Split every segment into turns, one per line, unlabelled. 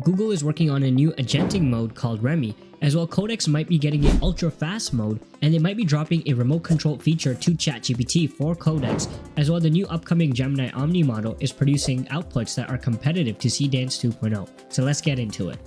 Google is working on a new agentic mode called Remy, as well Codex might be getting an ultra-fast mode, and they might be dropping a remote control feature to ChatGPT for Codex, as well the new upcoming Gemini Omni model is producing outputs that are competitive to Seedance 2.0. So let's get into it.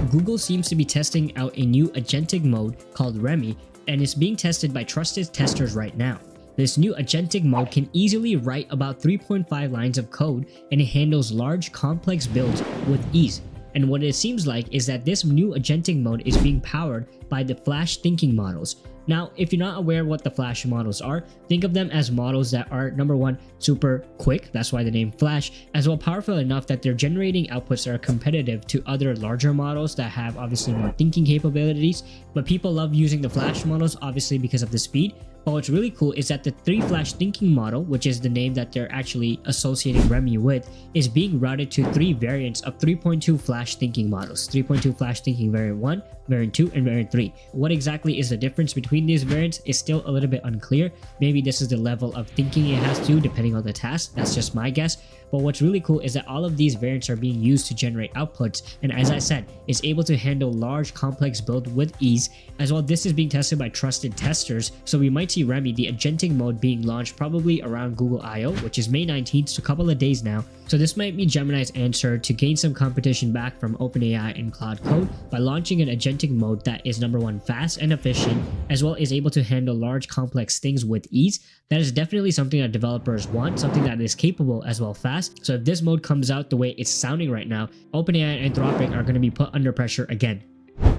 Google seems to be testing out a new agentic mode called Remy, and it's being tested by trusted testers right now. This new agentic mode can easily write about 3.5 lines of code, and it handles large complex builds with ease. And what it seems like is that this new agentic mode is being powered by the Flash thinking models. Now, if you're not aware what the Flash models are, think of them as models that are, number one, super quick, that's why the name Flash, as well powerful enough that they're generating outputs that are competitive to other larger models that have obviously more thinking capabilities. But people love using the Flash models obviously because of the speed. But what's really cool is that the 3 Flash thinking model, which is the name that they're actually associating Remy with, is being routed to 3 variants of 3.2 Flash thinking models. 3.2 Flash thinking variant 1, variant 2, and variant 3. What exactly is the difference between these variants is still a little bit unclear. Maybe this is the level of thinking it has to depending on the task. That's just my guess. But what's really cool is that all of these variants are being used to generate outputs, and as I said, it's able to handle large complex builds with ease. As well, this is being tested by trusted testers, so we might see Remy, the agentic mode, being launched probably around Google I/O, which is May 19th, so a couple of days now. So this might be Gemini's answer to gain some competition back from OpenAI and Claude Code by launching an agentic mode that is, number one, fast and efficient, as well as able to handle large complex things with ease. That is definitely something that developers want, something that is capable as well fast. So if this mode comes out the way it's sounding right now, OpenAI and Anthropic are going to be put under pressure again.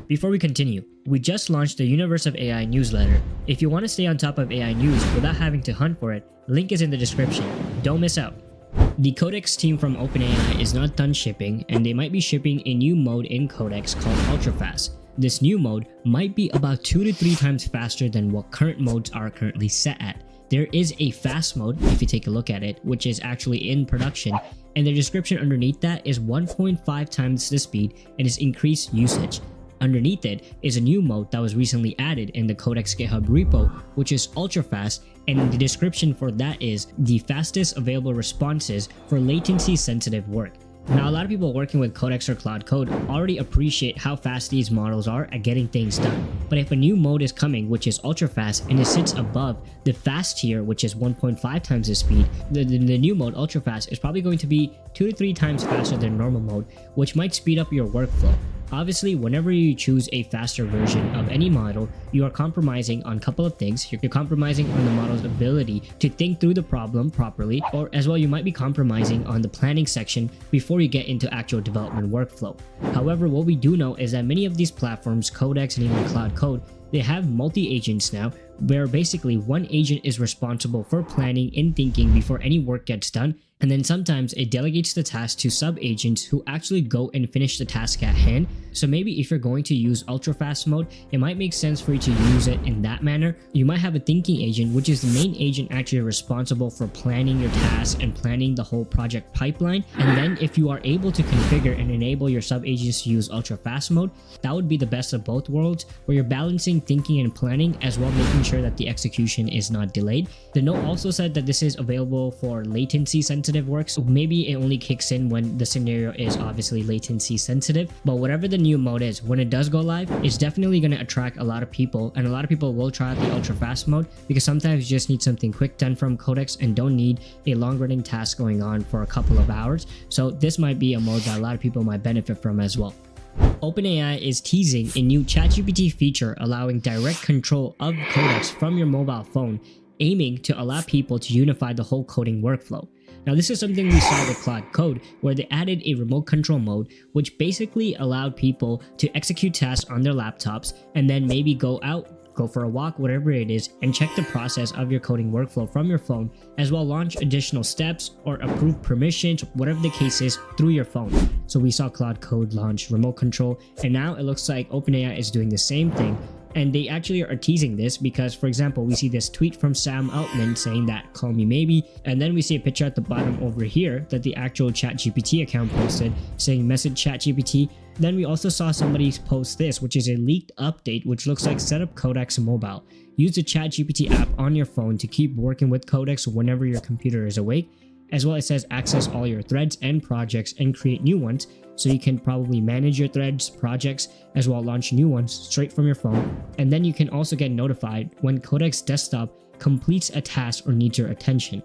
Before we continue, we just launched the Universe of AI newsletter. If you want to stay on top of AI news without having to hunt for it, link is in the description. Don't miss out. The Codex team from OpenAI is not done shipping, and they might be shipping a new mode in Codex called Ultrafast. This new mode might be about 2 to 3 times faster than what current modes are currently set at. There is a fast mode, if you take a look at it, which is actually in production, and the description underneath that is 1.5 times the speed and is increased usage. Underneath it is a new mode that was recently added in the Codex GitHub repo, which is Ultrafast, and the description for that is the fastest available responses for latency sensitive work. Now, a lot of people working with Codex or Claude Code already appreciate how fast these models are at getting things done. But if a new mode is coming, which is ultra fast, and it sits above the fast tier, which is 1.5 times the speed, the new mode, ultra fast, is probably going to be 2 to 3 times faster than normal mode, which might speed up your workflow. Obviously, whenever you choose a faster version of any model, you are compromising on a couple of things. You're compromising on the model's ability to think through the problem properly, or as well, you might be compromising on the planning section before you get into actual development workflow. However, what we do know is that many of these platforms, Codex and even Claude Code, they have multi-agents now, where basically one agent is responsible for planning and thinking before any work gets done, and then sometimes it delegates the task to sub-agents who actually go and finish the task at hand. So maybe if you're going to use ultra-fast mode, it might make sense for you to use it in that manner. You might have a thinking agent, which is the main agent actually responsible for planning your tasks and planning the whole project pipeline. And then if you are able to configure and enable your sub-agents to use ultra-fast mode, that would be the best of both worlds, where you're balancing thinking and planning, as well making sure that the execution is not delayed. The note also said that this is available for latency sensitive work, so maybe it only kicks in when the scenario is obviously latency sensitive. But whatever the new mode is, when it does go live, it's definitely going to attract a lot of people, and a lot of people will try out the ultra fast mode because sometimes you just need something quick done from Codex and don't need a long running task going on for a couple of hours. So this might be a mode that a lot of people might benefit from as well. OpenAI is teasing a new ChatGPT feature allowing direct control of Codex from your mobile phone, aiming to allow people to unify the whole coding workflow. Now, this is something we saw with Claude Code, where they added a remote control mode, which basically allowed people to execute tasks on their laptops and then maybe go for a walk, whatever it is, and check the process of your coding workflow from your phone, as well launch additional steps or approve permissions, whatever the case is, through your phone. So we saw Claude Code launch remote control, and now it looks like OpenAI is doing the same thing. And they actually are teasing this because, for example, we see this tweet from Sam Altman saying that, call me maybe, and then we see a picture at the bottom over here that the actual ChatGPT account posted saying message ChatGPT. Then we also saw somebody post this, which is a leaked update, which looks like set up Codex mobile. Use the ChatGPT app on your phone to keep working with Codex whenever your computer is awake. As well, it says access all your threads and projects and create new ones. So you can probably manage your threads, projects, as well launch new ones straight from your phone. And then you can also get notified when Codex Desktop completes a task or needs your attention.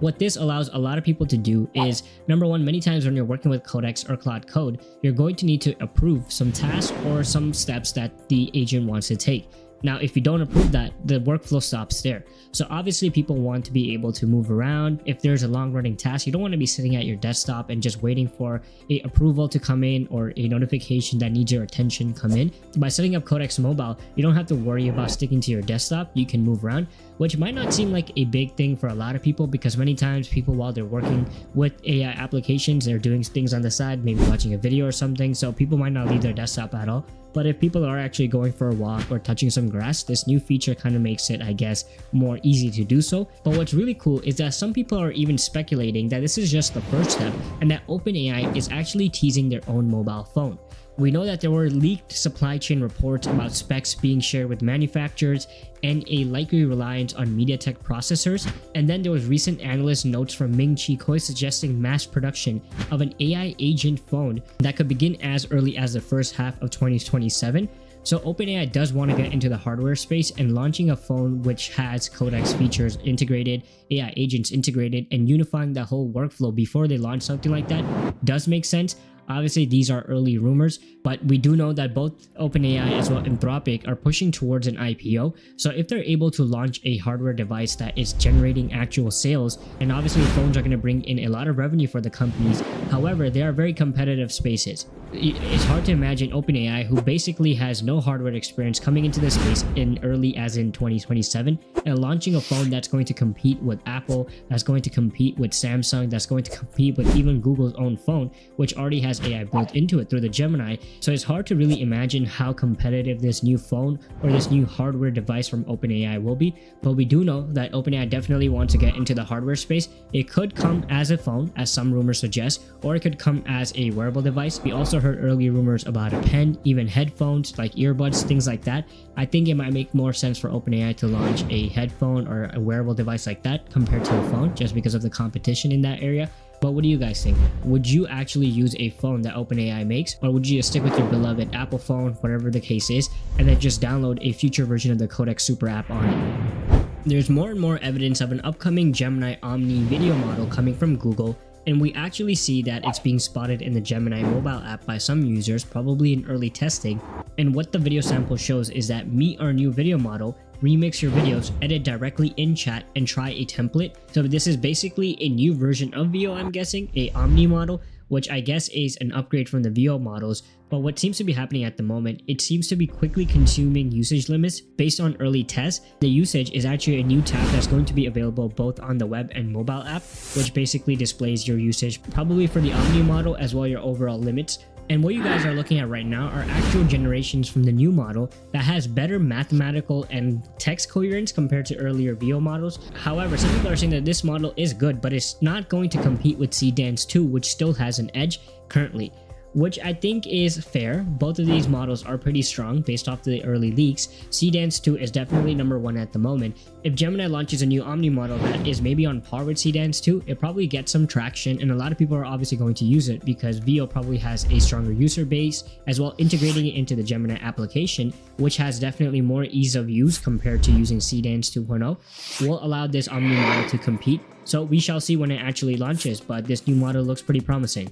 What this allows a lot of people to do is, number one, many times when you're working with Codex or Cloud Code, you're going to need to approve some tasks or some steps that the agent wants to take. Now, if you don't approve that, the workflow stops there. So obviously people want to be able to move around. If there's a long running task, you don't want to be sitting at your desktop and just waiting for a approval to come in or a notification that needs your attention come in. By setting up Codex Mobile, you don't have to worry about sticking to your desktop. You can move around, which might not seem like a big thing for a lot of people, because many times people, while they're working with AI applications, they're doing things on the side, maybe watching a video or something. So people might not leave their desktop at all. But if people are actually going for a walk or touching some grass, this new feature kind of makes it, I guess, more easy to do so. But what's really cool is that some people are even speculating that this is just the first step and that OpenAI is actually teasing their own mobile phone. We know that there were leaked supply chain reports about specs being shared with manufacturers and a likely reliance on MediaTek processors. And then there was recent analyst notes from Ming Chi Kuo suggesting mass production of an AI agent phone that could begin as early as the first half of 2027. So OpenAI does want to get into the hardware space, and launching a phone which has Codex features integrated, AI agents integrated, and unifying the whole workflow before they launch something like that does make sense. Obviously, these are early rumors, but we do know that both OpenAI as well as Anthropic are pushing towards an IPO. So if they're able to launch a hardware device that is generating actual sales, and obviously phones are going to bring in a lot of revenue for the companies. However, they are very competitive spaces. It's hard to imagine OpenAI, who basically has no hardware experience, coming into this space in early as in 2027 and launching a phone that's going to compete with Apple, that's going to compete with Samsung, that's going to compete with even Google's own phone, which already has AI built into it through the Gemini. So it's hard to really imagine how competitive this new phone or this new hardware device from OpenAI will be. But we do know that OpenAI definitely wants to get into the hardware space. It could come as a phone, as some rumors suggest, or it could come as a wearable device. We also heard early rumors about a pen, even headphones like earbuds, things like that. I think it might make more sense for OpenAI to launch a headphone or a wearable device like that compared to a phone, just because of the competition in that area. But what do you guys think? Would you actually use a phone that OpenAI makes, or would you just stick with your beloved Apple phone, whatever the case is, and then just download a future version of the Codex Super app on it? There's more and more evidence of an upcoming Gemini Omni video model coming from Google, and we actually see that it's being spotted in the Gemini mobile app by some users, probably in early testing. And what the video sample shows is that meet our new video model, remix your videos, edit directly in chat, and try a template. So this is basically a new version of VO, I'm guessing, a Omni model, which I guess is an upgrade from the VO models. But what seems to be happening at the moment, it seems to be quickly consuming usage limits. Based on early tests, the usage is actually a new tab that's going to be available both on the web and mobile app, which basically displays your usage, probably for the Omni model as well your overall limits. And what you guys are looking at right now are actual generations from the new model that has better mathematical and text coherence compared to earlier VO models. However, some people are saying that this model is good, but it's not going to compete with Cdance 2, which still has an edge currently, which I think is fair. Both of these models are pretty strong based off the early leaks. Cdance 2 is definitely number one at the moment. If Gemini launches a new Omni model that is maybe on par with Cdance 2, it probably gets some traction, and a lot of people are obviously going to use it because VO probably has a stronger user base, as well integrating it into the Gemini application, which has definitely more ease of use compared to using Cdance 2.0, will allow this Omni model to compete. So we shall see when it actually launches, but this new model looks pretty promising.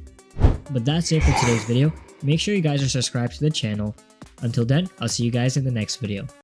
But that's it for today's video. Make sure you guys are subscribed to the channel. Until then, I'll see you guys in the next video.